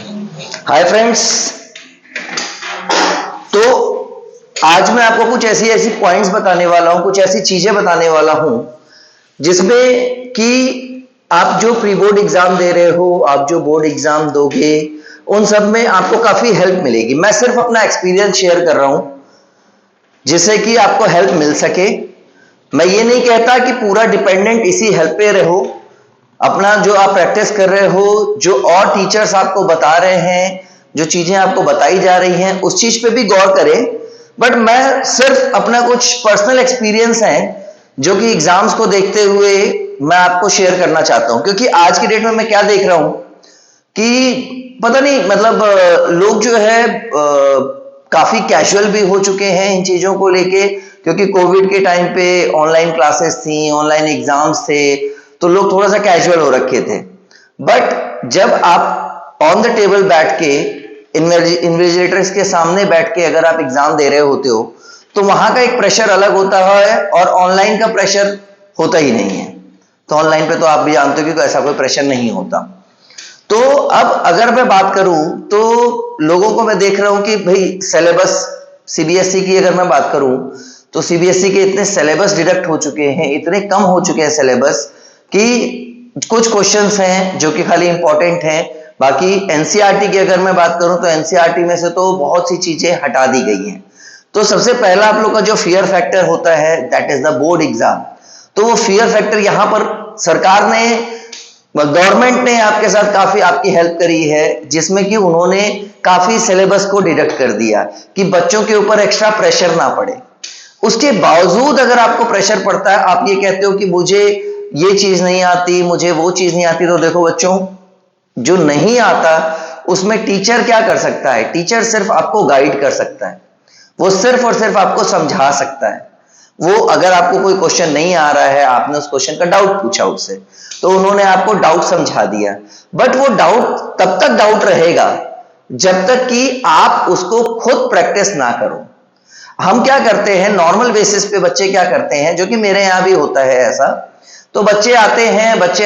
Hi friends. तो आज मैं आपको कुछ ऐसी ऐसी पॉइंट्स बताने वाला हूं, कुछ ऐसी चीजें बताने वाला हूं जिसमें कि आप जो प्री बोर्ड एग्जाम दे रहे हो, आप जो बोर्ड एग्जाम दोगे, उन सब में आपको काफी हेल्प मिलेगी। मैं सिर्फ अपना एक्सपीरियंस शेयर कर रहा हूं जिससे कि आपको हेल्प मिल सके। मैं ये नहीं कहता कि पूरा डिपेंडेंट इसी हेल्प पे रहो। अपना जो आप प्रैक्टिस कर रहे हो, जो और टीचर्स आपको बता रहे हैं, जो चीजें आपको बताई जा रही हैं, उस चीज पे भी गौर करें। बट मैं सिर्फ अपना कुछ पर्सनल एक्सपीरियंस है जो कि एग्जाम्स को देखते हुए मैं आपको शेयर करना चाहता हूं। क्योंकि आज की डेट में मैं क्या देख रहा हूं कि पता नहीं, मतलब लोग जो है काफी कैजुअल भी हो चुके हैं इन चीजों को लेके। क्योंकि कोविड के टाइम पे ऑनलाइन क्लासेस थी, ऑनलाइन एग्जाम्स थे, तो लोग थोड़ा सा कैजुअल हो रखे थे। बट जब आप ऑन द टेबल बैठ के इन्विजिलेटर्स के सामने बैठ के अगर आप एग्जाम दे रहे होते हो तो वहां का एक प्रेशर अलग होता है और ऑनलाइन का प्रेशर होता ही नहीं है। तो ऑनलाइन पे तो आप भी जानते हो कि ऐसा कोई प्रेशर नहीं होता। तो अब अगर मैं बात करूं तो लोगों को मैं देख रहा हूं कि भाई सिलेबस, सीबीएसई की अगर मैं बात करूं तो सीबीएसई के इतने सिलेबस डिडक्ट हो चुके हैं, इतने कम हो चुके हैं सिलेबस कि कुछ क्वेश्चंस हैं जो कि खाली इंपॉर्टेंट हैं। बाकी एनसीईआरटी की अगर मैं बात करूं तो एनसीईआरटी में से तो बहुत सी चीजें हटा दी गई हैं। तो सबसे पहला आप लोग का जो फियर फैक्टर होता है that is the board exam. तो वो फियर फैक्टर यहां पर सरकार ने, गवर्नमेंट ने आपके साथ काफी आपकी हेल्प करी है, जिसमें कि उन्होंने काफी सिलेबस को डिडक्ट कर दिया कि बच्चों के ऊपर एक्स्ट्रा प्रेशर ना पड़े। उसके बावजूद अगर आपको प्रेशर पड़ता है, आप ये कहते हो कि मुझे ये चीज नहीं आती, मुझे वो चीज नहीं आती, तो देखो बच्चों, जो नहीं आता उसमें टीचर क्या कर सकता है? टीचर सिर्फ आपको गाइड कर सकता है, वो सिर्फ और सिर्फ आपको समझा सकता है। वो अगर आपको कोई क्वेश्चन नहीं आ रहा है, आपने उस क्वेश्चन का डाउट पूछा उससे, तो उन्होंने आपको डाउट समझा दिया। बट वो डाउट तब तक डाउट रहेगा जब तक कि आप उसको खुद प्रैक्टिस ना करो। हम क्या करते हैं नॉर्मल बेसिस पे, बच्चे क्या करते हैं, जो कि मेरे यहां भी होता है ऐसा। तो बच्चे आते हैं, बच्चे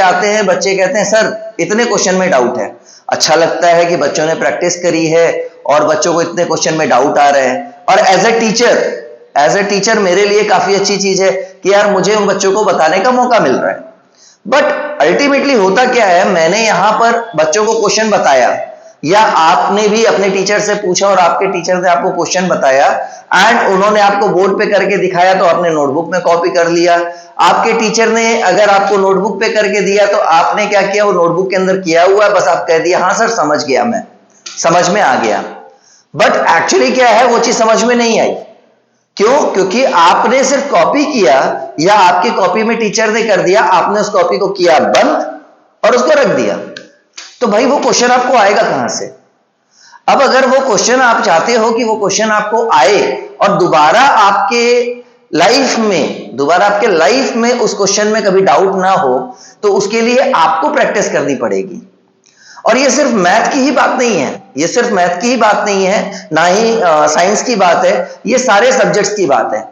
कहते हैं सर इतने क्वेश्चन में डाउट है। अच्छा लगता है कि बच्चों ने प्रैक्टिस करी है और बच्चों को इतने क्वेश्चन में डाउट आ रहे हैं। और एज ए टीचर मेरे लिए काफी अच्छी चीज है कि यार मुझे उन बच्चों को बताने का मौका मिल रहा है। बट अल्टीमेटली होता क्या है, मैंने यहां पर बच्चों को क्वेश्चन बताया या आपने भी अपने टीचर से पूछा और आपके टीचर ने आपको क्वेश्चन बताया एंड उन्होंने आपको बोर्ड पे करके दिखाया तो आपने नोटबुक में कॉपी कर लिया। आपके टीचर ने अगर आपको नोटबुक पे करके दिया तो आपने क्या किया, वो नोटबुक के अंदर किया हुआ है, बस आप कह दिया हाँ सर समझ गया, मैं समझ में आ गया। बट एक्चुअली क्या है, वो चीज समझ में नहीं आई। क्यों? क्योंकि आपने सिर्फ कॉपी किया या आपकी कॉपी में टीचर ने कर दिया, आपने उस कॉपी को किया बंद और उसको रख दिया। तो भाई वो क्वेश्चन आपको आएगा कहां से? अब अगर वो क्वेश्चन आप चाहते हो कि वो क्वेश्चन आपको आए और दोबारा आपके लाइफ में उस क्वेश्चन में कभी डाउट ना हो, तो उसके लिए आपको प्रैक्टिस करनी पड़ेगी। और ये सिर्फ मैथ की ही बात नहीं है, ना ही साइंस की बात है, ये सारे सब्जेक्ट्स की बात है।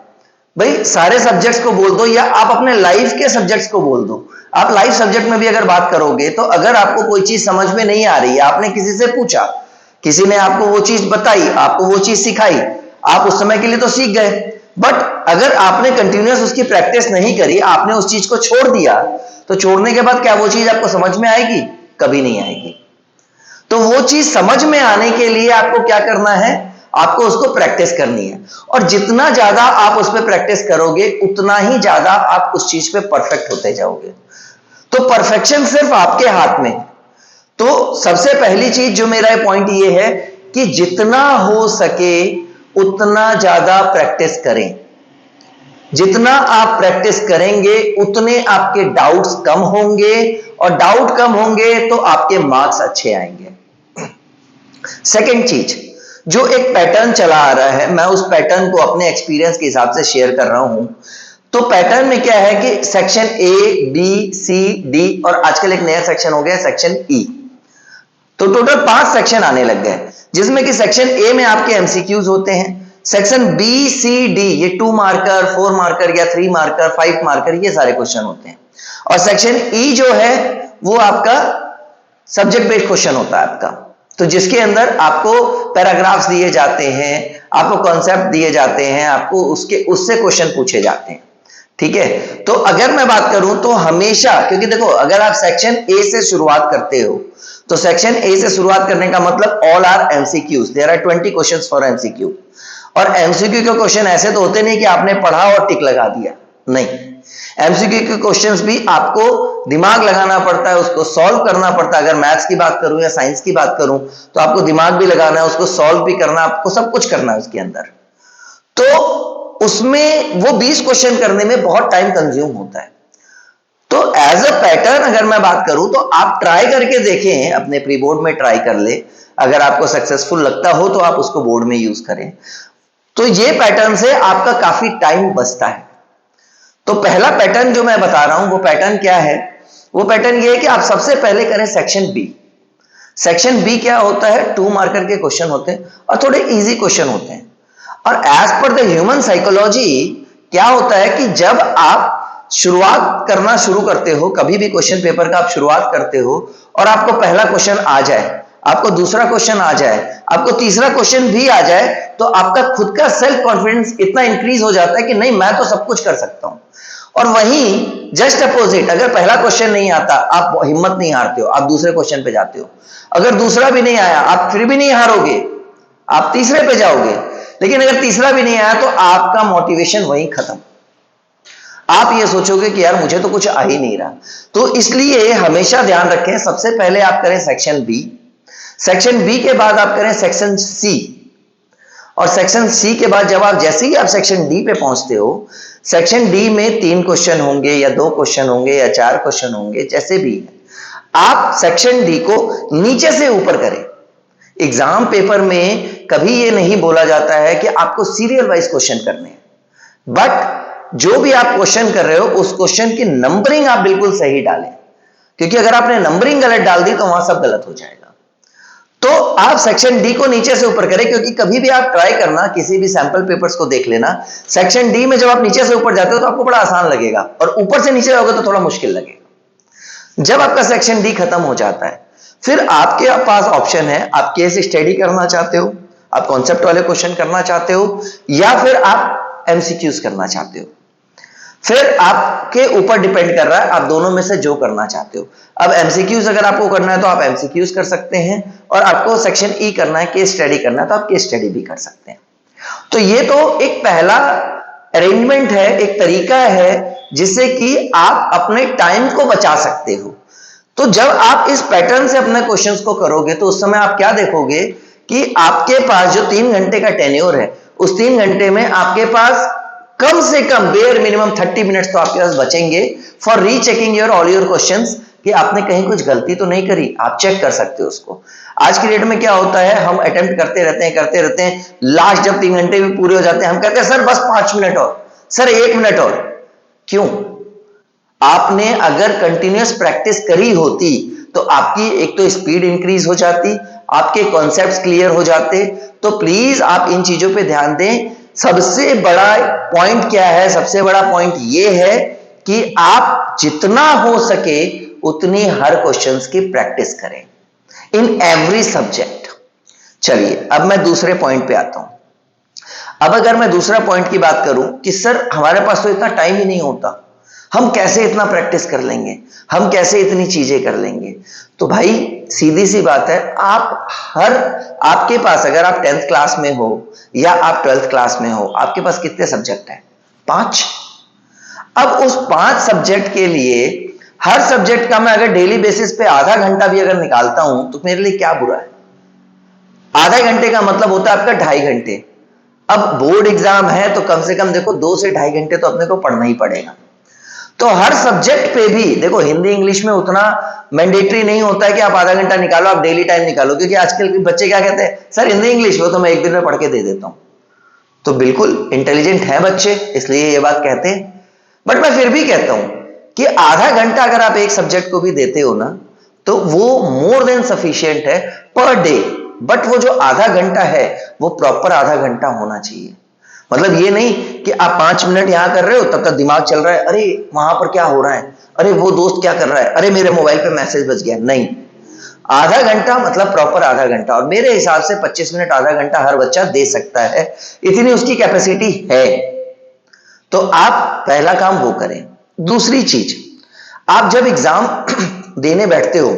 भाई सारे सब्जेक्ट्स को बोल दो या आप अपने लाइफ के सब्जेक्ट्स को बोल दो। आप लाइफ सब्जेक्ट में भी अगर बात करोगे तो अगर आपको कोई चीज समझ में नहीं आ रही है, आपने किसी से पूछा, किसी ने आपको वो चीज बताई, आपको वो चीज सिखाई, आप उस समय के लिए तो सीख गए। बट अगर आपने कंटिन्यूअस उसकी प्रैक्टिस नहीं करी, आपने उस चीज को छोड़ दिया, तो छोड़ने के बाद क्या वो चीज आपको समझ में आएगी? कभी नहीं आएगी। तो वो चीज समझ में आने के लिए आपको क्या करना है? आपको उसको प्रैक्टिस करनी है। और जितना ज्यादा आप उस पर प्रैक्टिस करोगे उतना ही ज्यादा आप उस चीज पे परफेक्ट होते जाओगे। तो परफेक्शन सिर्फ आपके हाथ में। तो सबसे पहली चीज जो मेरा पॉइंट ये है कि जितना हो सके उतना ज्यादा प्रैक्टिस करें। जितना आप प्रैक्टिस करेंगे उतने आपके डाउट्स कम होंगे और डाउट कम होंगे तो आपके मार्क्स अच्छे आएंगे। सेकंड चीज, जो एक पैटर्न चला आ रहा है, मैं उस पैटर्न को अपने एक्सपीरियंस के हिसाब से शेयर कर रहा हूं। तो पैटर्न में क्या है कि section A, B, C, D और आजकल एक नया सेक्शन हो गया सेक्शन ई। तो टोटल 5 सेक्शन आने लग गए, जिसमें कि सेक्शन ए में आपके एमसीक्यूज होते हैं। सेक्शन बी, सी, डी ये 2 मार्कर, 4 मार्कर या 3 मार्कर, 5 मार्कर ये सारे क्वेश्चन होते हैं। और सेक्शन ई जो है वो आपका सब्जेक्ट बेस्ड क्वेश्चन होता है आपका। तो जिसके अंदर आपको पैराग्राफ्स दिए जाते हैं, आपको कॉन्सेप्ट दिए जाते हैं, आपको उससे क्वेश्चन पूछे जाते हैं। ठीक है, तो अगर मैं बात करूं तो हमेशा, क्योंकि देखो अगर आप सेक्शन ए से शुरुआत करते हो तो सेक्शन ए से शुरुआत करने का मतलब all are MCQs, there are 20 questions for MCQ. और एमसीक्यू के क्वेश्चन ऐसे तो होते नहीं कि आपने पढ़ा और टिक लगा दिया, नहीं, एमसीक्यू के क्वेश्चंस भी आपको दिमाग लगाना पड़ता है, उसको सॉल्व करना पड़ता है। अगर मैथ्स की बात करूं या साइंस की बात करूं तो आपको दिमाग भी लगाना है, उसको सॉल्व भी करना, आपको सब कुछ करना है उसके अंदर। तो उसमें वो 20 क्वेश्चन करने में बहुत टाइम कंज्यूम होता है। तो एज अ पैटर्न अगर मैं बात करूं तो आप ट्राई करके देखें, अपने प्री बोर्ड में ट्राई कर ले, अगर आपको सक्सेसफुल लगता हो तो आप उसको बोर्ड में यूज करें। तो ये पैटर्न से आपका काफी टाइम बचता है। तो पहला पैटर्न जो मैं बता रहा हूं वो पैटर्न क्या है, वो पैटर्न ये है कि आप सबसे पहले करें सेक्शन बी। सेक्शन बी क्या होता है, 2 मार्कर के क्वेश्चन होते हैं और थोड़े इजी क्वेश्चन होते हैं। और as per the human psychology क्या होता है कि जब आप शुरुआत करना शुरू करते हो, कभी भी क्वेश्चन पेपर का आप शुरुआत करते हो और आपको पहला क्वेश्चन आ जाए, आपको दूसरा क्वेश्चन आ जाए, आपको तीसरा क्वेश्चन भी आ जाए, तो आपका खुद का सेल्फ कॉन्फिडेंस इतना इंक्रीज हो जाता है कि नहीं, मैं तो सब कुछ कर सकता हूं। और वहीं जस्ट अपोजिट, अगर पहला क्वेश्चन नहीं आता, आप हिम्मत नहीं हारते हो, आप दूसरे क्वेश्चन पे जाते हो। अगर दूसरा भी नहीं आया, आप फिर भी नहीं हारोगे, आप तीसरे पे जाओगे। लेकिन अगर तीसरा भी नहीं आया तो आपका मोटिवेशन वहीं खत्म, आप ये सोचोगे कि यार मुझे तो कुछ आ ही नहीं रहा। तो इसलिए हमेशा ध्यान रखें, सबसे पहले आप करें सेक्शन बी, सेक्शन बी के बाद आप करें सेक्शन सी, और सेक्शन सी के बाद जब आप जैसे ही आप सेक्शन डी पे पहुंचते हो, सेक्शन डी में 3 क्वेश्चन होंगे या 2 क्वेश्चन होंगे या 4 क्वेश्चन होंगे, जैसे भी आप सेक्शन डी को नीचे से ऊपर करें। एग्जाम पेपर में कभी ये नहीं बोला जाता है कि आपको सीरियल वाइज क्वेश्चन करने हैं, बट जो भी आप क्वेश्चन कर रहे हो उस क्वेश्चन की नंबरिंग आप बिल्कुल सही डालें, क्योंकि अगर आपने नंबरिंग गलत डाल दी तो वहां सब गलत हो जाएगा। तो आप सेक्शन डी को नीचे से ऊपर करें, क्योंकि कभी भी आप ट्राई करना, किसी भी सैंपल पेपर्स को देख लेना, सेक्शन डी में जब आप नीचे से ऊपर जाते हो तो आपको बड़ा आसान लगेगा, और ऊपर से नीचे जाओगे तो थोड़ा मुश्किल लगेगा। जब आपका सेक्शन डी खत्म हो जाता है, फिर आपके पास ऑप्शन है, आप केस स्टडी करना चाहते हो, आप कॉन्सेप्ट वाले क्वेश्चन करना चाहते हो, या फिर आप एमसीक्यूज करना चाहते हो। फिर आपके ऊपर डिपेंड कर रहा है, आप दोनों में से जो करना चाहते हो। अब एमसीक्यूज अगर आपको करना है तो आप एमसीक्यूज कर सकते हैं, और आपको सेक्शन ई करना है, केस स्टडी करना है, तो आप केस स्टडी भी कर सकते हैं। तो ये तो एक पहला अरेंजमेंट है, एक तरीका है जिससे कि आप अपने टाइम को बचा सकते हो। तो जब आप इस पैटर्न से अपने क्वेश्चंस को करोगे तो उस समय आप क्या देखोगे कि आपके पास जो 3 घंटे का टेन्योर है, उस 3 घंटे में आपके पास कम से कम बेयर मिनिमम 30 मिनट्स तो आपके पास बचेंगे for rechecking your all your questions, कि आपने कहीं कुछ गलती तो नहीं करी, आप चेक कर सकते हो उसको। आज की डेट में क्या होता है, हम अटेम्प्ट करते रहते हैं, लास्ट जब 3 घंटे भी पूरे हो जाते हैं हम कहते हैं सर बस 5 मिनट और, सर 1 मिनट और। क्यों? आपने अगर कंटिन्यूअस प्रैक्टिस करी होती तो आपकी एक तो स्पीड इंक्रीज हो जाती, आपके कॉन्सेप्ट्स क्लियर हो जाते। तो प्लीज आप इन चीजों पे ध्यान दें। सबसे बड़ा पॉइंट क्या है, सबसे बड़ा पॉइंट ये है कि आप जितना हो सके उतनी हर क्वेश्चंस की प्रैक्टिस करें इन एवरी सब्जेक्ट। चलिए अब मैं दूसरे पॉइंट पे आता हूं। अब अगर मैं दूसरा पॉइंट की बात करूं कि सर हमारे पास तो इतना टाइम ही नहीं होता, हम कैसे इतना प्रैक्टिस कर लेंगे, हम कैसे इतनी चीजें कर लेंगे। तो भाई सीधी सी बात है, आपके पास अगर आप 10th क्लास में हो या आप 12th क्लास में हो, आपके पास कितने सब्जेक्ट हैं? 5। अब उस 5 सब्जेक्ट के लिए हर सब्जेक्ट का मैं अगर डेली बेसिस पे आधा घंटा भी अगर निकालता हूं तो मेरे लिए क्या बुरा है। आधा घंटे का मतलब होता है आपका 2.5 घंटे। अब बोर्ड एग्जाम है तो कम से कम देखो 2 से 2.5 घंटे तो अपने को पढ़ना ही पड़ेगा। तो हर सब्जेक्ट पे भी देखो, हिंदी इंग्लिश में उतना मैंडेटरी नहीं होता है कि आप आधा घंटा निकालो, आप डेली टाइम निकालो, क्योंकि आजकल के बच्चे क्या कहते हैं, सर हिंदी इंग्लिश वो तो मैं 1 दिन में पढ़ के दे देता हूं। तो बिल्कुल इंटेलिजेंट है बच्चे, इसलिए ये बात कहते हैं। बट मैं फिर भी कहता हूं कि आधा घंटा अगर आप एक सब्जेक्ट को भी देते हो ना, तो वो मोर देन सफिशियंट है पर डे। बट वो जो आधा घंटा है वो प्रॉपर आधा घंटा होना चाहिए। मतलब ये नहीं कि आप 5 मिनट यहां कर रहे हो, तब तक दिमाग चल रहा है, अरे वहां पर क्या हो रहा है, अरे वो दोस्त क्या कर रहा है, अरे मेरे मोबाइल पे मैसेज बज गया। नहीं, आधा घंटा मतलब प्रॉपर आधा घंटा, और मेरे हिसाब से 25 मिनट आधा घंटा हर बच्चा दे सकता है, इतनी उसकी कैपेसिटी है। तो आप पहला काम वो करें। दूसरी चीज, आप जब एग्जाम देने बैठते हो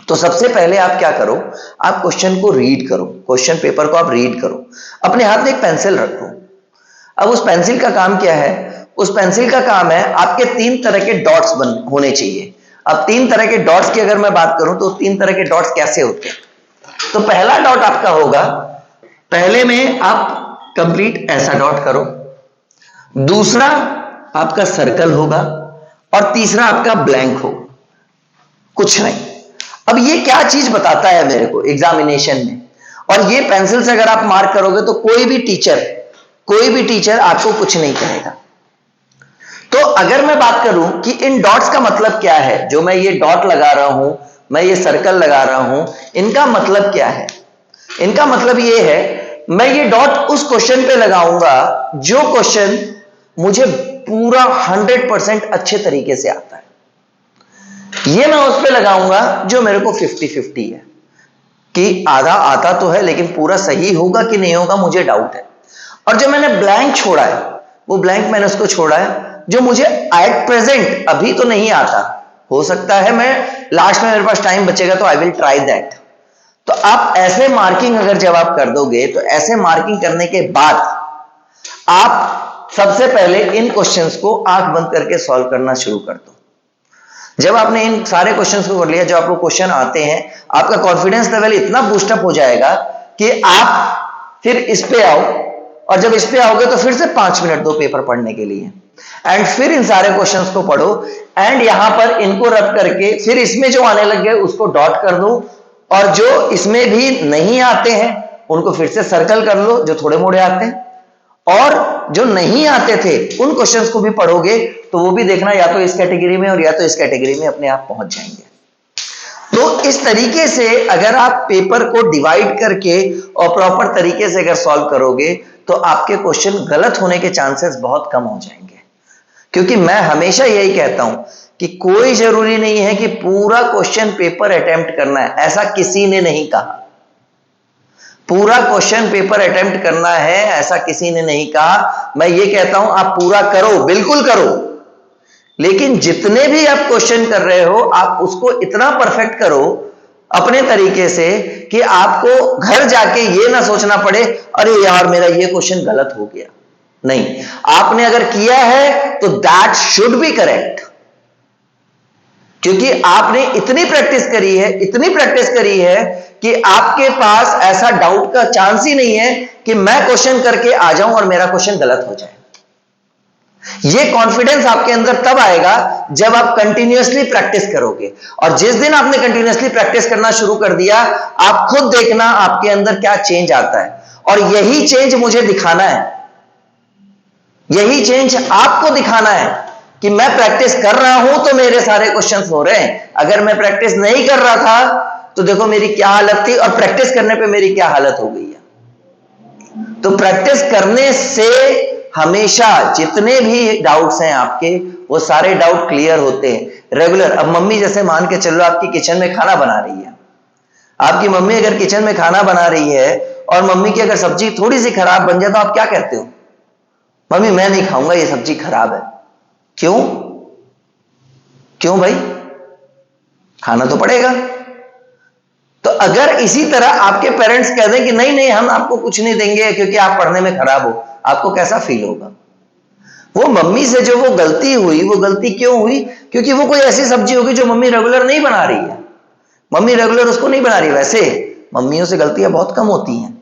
तो सबसे पहले आप क्या करो, आप क्वेश्चन को रीड करो, क्वेश्चन पेपर को आप रीड करो, अपने हाथ में एक पेंसिल रखो। अब उस पेंसिल का काम क्या है, उस पेंसिल का काम है आपके 3 तरह के डॉट्स होने चाहिए। अब 3 तरह के डॉट्स की अगर मैं बात करूं तो 3 तरह के डॉट्स कैसे होते हैं, तो पहला डॉट आपका होगा, पहले में आप कंप्लीट ऐसा डॉट करो, दूसरा आपका सर्कल होगा, और तीसरा आपका ब्लैंक होगा, कुछ नहीं। अब ये क्या चीज बताता है मेरे को एग्जामिनेशन में, और ये पेंसिल से अगर आप मार्क करोगे तो कोई भी टीचर आपको कुछ नहीं कहेगा। तो अगर मैं बात करूं कि इन डॉट्स का मतलब क्या है, जो मैं ये डॉट लगा रहा हूं, मैं ये सर्कल लगा रहा हूं, इनका मतलब क्या है, इनका मतलब ये है मैं ये डॉट उस क्वेश्चन पे लगाऊंगा जो क्वेश्चन मुझे पूरा 100% अच्छे तरीके से आता है, ये मैं उस पे लगाऊंगा जो मेरे को 50-50 है, कि आधा आता तो है लेकिन पूरा सही होगा कि नहीं होगा मुझे डाउट है। और जो मैंने ब्लैंक छोड़ा है, वो ब्लैंक मैंने उसको छोड़ा है जो मुझे एट प्रेजेंट अभी तो नहीं आता, हो सकता है मैं लास्ट में मेरे पास टाइम बचेगा तो आई विल ट्राई दैट। तो आप ऐसे मार्किंग अगर जब आप कर दोगे, तो ऐसे मार्किंग करने के बाद आप सबसे पहले इन क्वेश्चंस को आंख बंद करके सॉल्व करना शुरू कर दो। जब आपने इन सारे क्वेश्चंस को कर लिया, जो आपको क्वेश्चन आते हैं, आपका कॉन्फिडेंस लेवल इतना बूस्टअप हो जाएगा कि आप फिर इस पे आओ, और जब इस पे आओगे तो फिर से 5 मिनट दो पेपर पढ़ने के लिए, एंड फिर इन सारे क्वेश्चंस को पढ़ो, एंड यहां पर इनको रब करके फिर इसमें जो आने लग गए उसको डॉट कर दो, और जो इसमें भी नहीं आते हैं उनको फिर से सर्कल कर लो जो थोड़े मोड़े आते हैं, और जो नहीं आते थे उन क्वेश्चंस को भी पढ़ोगे तो वो भी देखना या तो इस कैटेगरी में और या तो इस कैटेगरी में अपने आप पहुंच जाएंगे। तो इस तरीके से अगर आप पेपर को डिवाइड करके और प्रॉपर तरीके से अगर सॉल्व करोगे तो आपके क्वेश्चन गलत होने के चांसेस बहुत कम हो जाएंगे। क्योंकि मैं हमेशा यही कहता हूं कि कोई जरूरी नहीं है कि पूरा क्वेश्चन पेपर अटेम्प्ट करना है, ऐसा किसी ने नहीं कहा। पूरा क्वेश्चन पेपर अटेम्प्ट करना है ऐसा किसी ने नहीं कहा। मैं ये कहता हूं आप पूरा करो, बिल्कुल करो, लेकिन जितने भी आप क्वेश्चन कर रहे हो आप उसको इतना परफेक्ट करो अपने तरीके से कि आपको घर जाके ये ना सोचना पड़े अरे यार मेरा ये क्वेश्चन गलत हो गया। नहीं, आपने अगर किया है तो दैट शुड बी करेक्ट, क्योंकि आपने इतनी प्रैक्टिस करी है कि आपके पास ऐसा डाउट का चांस ही नहीं है कि मैं क्वेश्चन करके आ जाऊं और मेरा क्वेश्चन गलत हो जाए। यह कॉन्फिडेंस आपके अंदर तब आएगा जब आप कंटिन्यूअसली प्रैक्टिस करोगे, और जिस दिन आपने कंटिन्यूअसली प्रैक्टिस करना शुरू कर दिया, आप खुद देखना आपके अंदर क्या चेंज आता है। और यही चेंज मुझे दिखाना है, यही चेंज आपको दिखाना है कि मैं प्रैक्टिस कर रहा हूं तो मेरे सारे क्वेश्चंस हो रहे हैं। अगर मैं प्रैक्टिस नहीं कर रहा था तो देखो मेरी क्या हालत थी, और प्रैक्टिस करने पे मेरी क्या हालत हो गई है। तो प्रैक्टिस करने से हमेशा जितने भी डाउट्स हैं आपके, वो सारे डाउट क्लियर होते हैं रेगुलर। अब मम्मी जैसे मान के चलो आपकी किचन में खाना बना रही है, आपकी मम्मी अगर किचन में खाना बना रही है और मम्मी की अगर सब्जी थोड़ी सी खराब बन जाए तो आप क्या कहते हो? मम्मी मैं नहीं खाऊंगा, ये सब्जी खराब है। क्यों? क्यों भाई, खाना तो पड़ेगा। तो अगर इसी तरह आपके पेरेंट्स कह दें कि नहीं नहीं हम आपको कुछ नहीं देंगे क्योंकि आप पढ़ने में खराब हो, आपको कैसा फील होगा? वो मम्मी से जो वो गलती हुई, वो गलती क्यों हुई? क्योंकि वो कोई ऐसी सब्जी होगी जो मम्मी रेगुलर नहीं बना रही है, मम्मी रेगुलर उसको नहीं बना रही। वैसे मम्मियों से गलतियां बहुत कम होती हैं,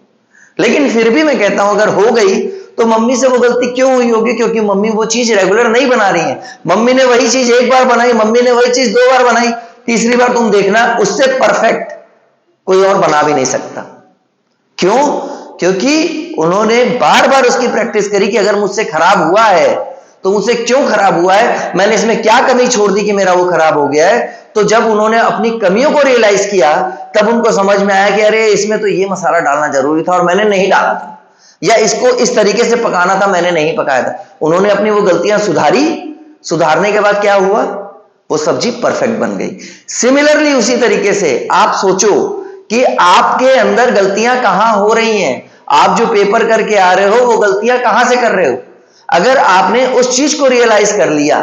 लेकिन फिर भी मैं कहता हूं अगर हो गई तो मम्मी से वो गलती क्यों हुई होगी? क्योंकि मम्मी वो चीज रेगुलर नहीं बना रही है। मम्मी ने वही चीज एक बार बनाई, मम्मी ने वही चीज 2 बार बनाई, तीसरी बार तुम देखना उससे परफेक्ट कोई और बना भी नहीं सकता। क्यों? क्योंकि उन्होंने बार बार उसकी प्रैक्टिस करी कि अगर मुझसे खराब हुआ है तो मुझसे क्यों खराब हुआ है, मैंने इसमें क्या कमी छोड़ दी कि मेरा वो खराब हो गया है। तो जब उन्होंने अपनी कमियों को रियलाइज किया तब उनको समझ में आया कि अरे इसमें तो ये मसाला डालना जरूरी था और मैंने नहीं डाला था, या इसको इस तरीके से पकाना था मैंने नहीं पकाया था। उन्होंने अपनी वो गलतियां सुधारी, सुधारने के बाद क्या हुआ? वो सब्जी परफेक्ट बन गई। सिमिलरली उसी तरीके से आप सोचो कि आपके अंदर गलतियां कहां हो रही हैं, आप जो पेपर करके आ रहे हो वो गलतियां कहां से कर रहे हो। अगर आपने उस चीज को रियलाइज कर लिया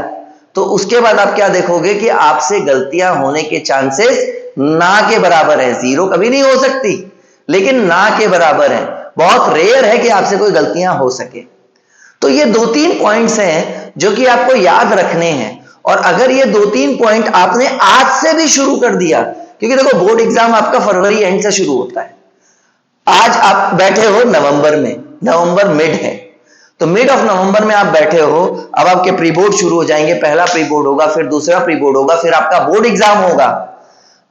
तो उसके बाद आप क्या देखोगे कि आपसे गलतियां होने के चांसेस ना के बराबर है। जीरो कभी नहीं हो सकती, लेकिन ना के बराबर है। बहुत रेयर है कि आपसे कोई गलतियां हो सके। तो ये 2-3 पॉइंट्स हैं जो कि आपको याद रखने हैं। और अगर ये 2-3 पॉइंट आपने आज से भी शुरू कर दिया, क्योंकि देखो बोर्ड एग्जाम आपका फरवरी एंड से शुरू होता है। आज आप बैठे हो नवंबर में, नवंबर मिड है, तो मिड ऑफ नवंबर में आप बैठे हो। अब आपके प्री बोर्ड शुरू हो जाएंगे, पहला प्री बोर्ड होगा, फिर दूसरा प्री बोर्ड होगा, फिर आपका बोर्ड एग्जाम होगा।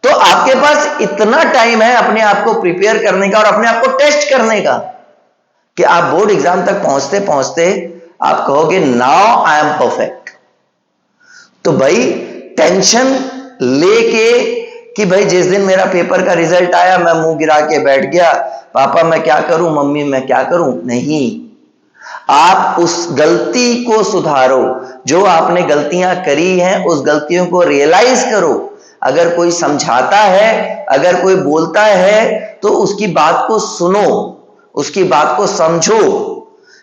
तो आपके पास इतना टाइम है अपने आप को प्रिपेयर करने का और अपने आप को टेस्ट करने का कि आप बोर्ड एग्जाम तक पहुंचते पहुंचते आप कहोगे नाउ आई एम परफेक्ट। तो भाई टेंशन लेके कि भाई जिस दिन मेरा पेपर का रिजल्ट आया मैं मुंह गिरा के बैठ गया, पापा मैं क्या करूं, मम्मी मैं क्या करूं, नहीं। आप उस गलती को सुधारो, जो आपने गलतियां करी हैं उस गलतियों को रियलाइज करो। अगर कोई समझाता है, अगर कोई बोलता है तो उसकी बात को सुनो, उसकी बात को समझो।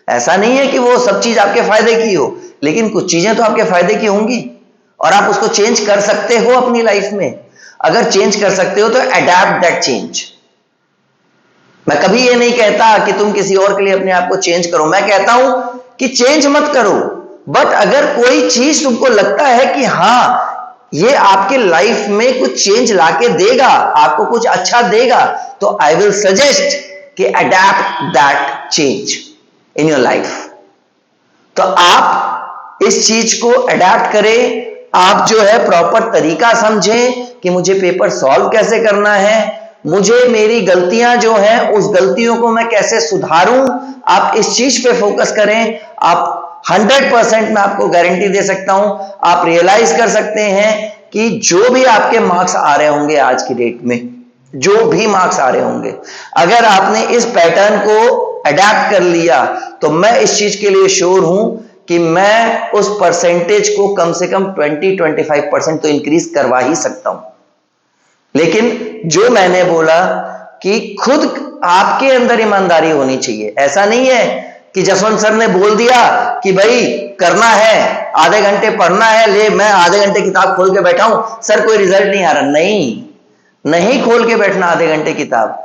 ऐसा नहीं है कि वो सब चीज आपके फायदे की हो, लेकिन कुछ चीजें तो आपके फायदे की होंगी और आप उसको चेंज कर सकते हो अपनी लाइफ में। अगर चेंज कर सकते हो तो अडैप्ट दैट चेंज। मैं कभी ये नहीं कहता कि तुम किसी और के लिए अपने आप को चेंज करो, मैं कहता हूं कि चेंज मत करो। बट अगर कोई चीज तुमको लगता है कि हां ये आपके लाइफ में कुछ चेंज लाके देगा, आपको कुछ अच्छा देगा, तो आई विल सजेस्ट कि adapt that change in your life. तो आप इस चीज को अडैप्ट करें। आप जो है प्रॉपर तरीका समझें कि मुझे पेपर सॉल्व कैसे करना है, मुझे मेरी गलतियां जो हैं उस गलतियों को मैं कैसे सुधारूं। आप इस चीज पे फोकस करें। आप 100% मैं आपको गारंटी दे सकता हूं, आप रियलाइज कर सकते हैं कि जो भी आपके मार्क्स आ रहे होंगे आज की डेट में, जो भी मार्क्स आ रहे होंगे, अगर आपने इस पैटर्न को अडैप्ट कर लिया तो मैं इस चीज के लिए श्योर हूं कि मैं उस परसेंटेज को कम से कम 20-25% तो इंक्रीज करवा ही सकता हूं। लेकिन जो मैंने बोला कि खुद आपके अंदर ईमानदारी होनी चाहिए। ऐसा नहीं है कि जसवंत सर ने बोल दिया कि भाई करना है, आधे घंटे पढ़ना है, ले मैं आधे घंटे किताब खोल के बैठा हूं, सर कोई रिजल्ट नहीं आ रहा। नहीं, नहीं खोल के बैठना आधे घंटे किताब।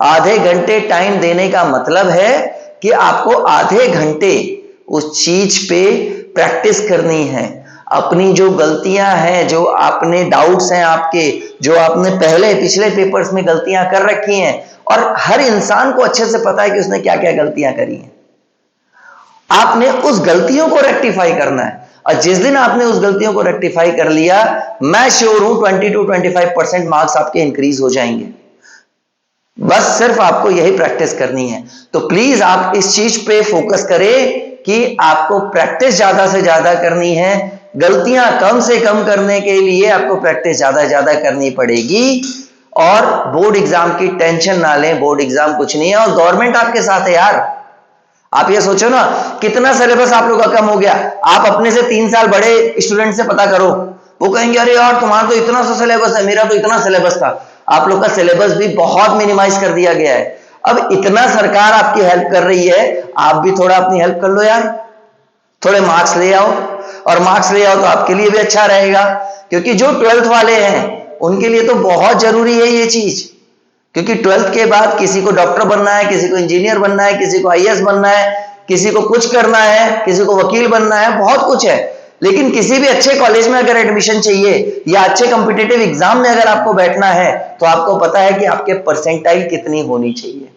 आधे घंटे टाइम देने का मतलब है कि आपको आधे घंटे उस चीज पे प्रैक्टिस करनी है। अपनी जो गलतियां हैं, जो आपने डाउट्स हैं आपके, जो आपने पहले पिछले पेपर्स में गलतियां कर रखी हैं, और हर इंसान को अच्छे से पता है कि उसने क्या क्या गलतियां करी हैं, आपने उस गलतियों को रेक्टिफाई करना है। और जिस दिन आपने उस गलतियों को रेक्टिफाई कर लिया, मैं श्योर हूं 20-25% मार्क्स आपके इंक्रीज हो जाएंगे। बस सिर्फ आपको यही प्रैक्टिस करनी है। तो प्लीज आप इस चीज पे फोकस करें कि आपको प्रैक्टिस ज्यादा से ज्यादा करनी है। गलतियां कम से कम करने के लिए आपको प्रैक्टिस ज्यादा ज्यादा करनी पड़ेगी। और बोर्ड एग्जाम की टेंशन ना लें, बोर्ड एग्जाम कुछ नहीं है और गवर्नमेंट आपके साथ है यार। आप ये सोचो ना, कितना सिलेबस आप लोग का कम हो गया। आप अपने से 3 साल बड़े स्टूडेंट से पता करो, वो कहेंगे अरे यार तुम्हारा तो इतना सा सिलेबस है, मेरा तो इतना सिलेबस था। आप लोग का सिलेबस भी बहुत मिनिमाइज कर दिया गया है। अब इतना सरकार आपकी हेल्प कर रही है, आप भी थोड़ा अपनी हेल्प कर लो यार, थोड़े मार्क्स ले आओ। और मार्क्स ले आओ तो आपके लिए भी अच्छा रहेगा, क्योंकि जो 12th वाले हैं उनके लिए तो बहुत जरूरी है ये चीज। क्योंकि 12th के बाद किसी को डॉक्टर बनना है, किसी को इंजीनियर बनना है, किसी को आईएएस बनना है, किसी को कुछ करना है, किसी को वकील बनना है, बहुत कुछ है। लेकिन किसी भी अच्छे कॉलेज में अगर एडमिशन चाहिए या अच्छे कॉम्पिटिटिव एग्जाम में अगर आपको बैठना है, तो आपको पता है कि आपके परसेंटाइल कितनी होनी चाहिए।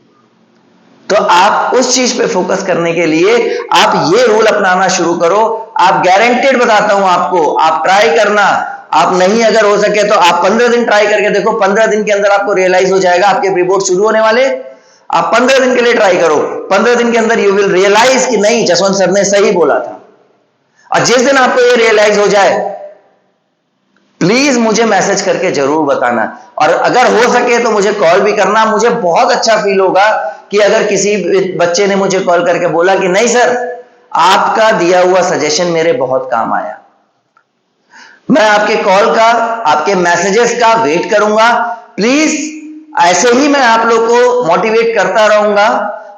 तो आप उस चीज पे फोकस करने के लिए आप ये रूल अपनाना शुरू करो। आप गारंटेड बताता हूं आपको, आप ट्राई करना। आप नहीं अगर हो सके तो आप 15 दिन ट्राई करके देखो, 15 दिन के अंदर आपको रियलाइज हो जाएगा आपके प्री बोर्ड शुरू होने वाले। आप 15 दिन के लिए ट्राई करो, 15 दिन के अंदर यू विल रियलाइज कि नहीं, जसवंत सर ने सही बोला था। और जिस दिन आपको ये रियलाइज हो जाए, प्लीज मुझे मैसेज करके जरूर बताना। और अगर हो सके तो मुझे कॉल भी करना। मुझे बहुत अच्छा फील होगा कि अगर किसी बच्चे ने मुझे कॉल करके बोला कि नहीं सर, आपका दिया हुआ सजेशन मेरे बहुत काम आया। मैं आपके कॉल का, आपके मैसेजेस का वेट करूंगा। प्लीज ऐसे ही मैं आप लोग को मोटिवेट करता रहूंगा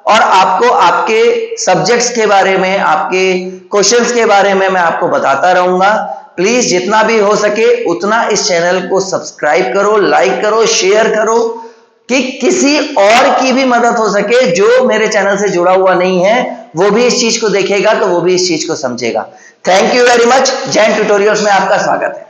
और आपको आपके सब्जेक्ट्स के बारे में, आपके क्वेश्चंस के बारे में मैं आपको बताता रहूंगा। प्लीज जितना भी हो सके उतना इस चैनल को सब्सक्राइब करो, लाइक करो, शेयर करो कि किसी और की भी मदद हो सके जो मेरे चैनल से जुड़ा हुआ नहीं है, वो भी इस चीज को देखेगा तो वो भी इस चीज को समझेगा। Thank you very much. Jain tutorials में आपका स्वागत है।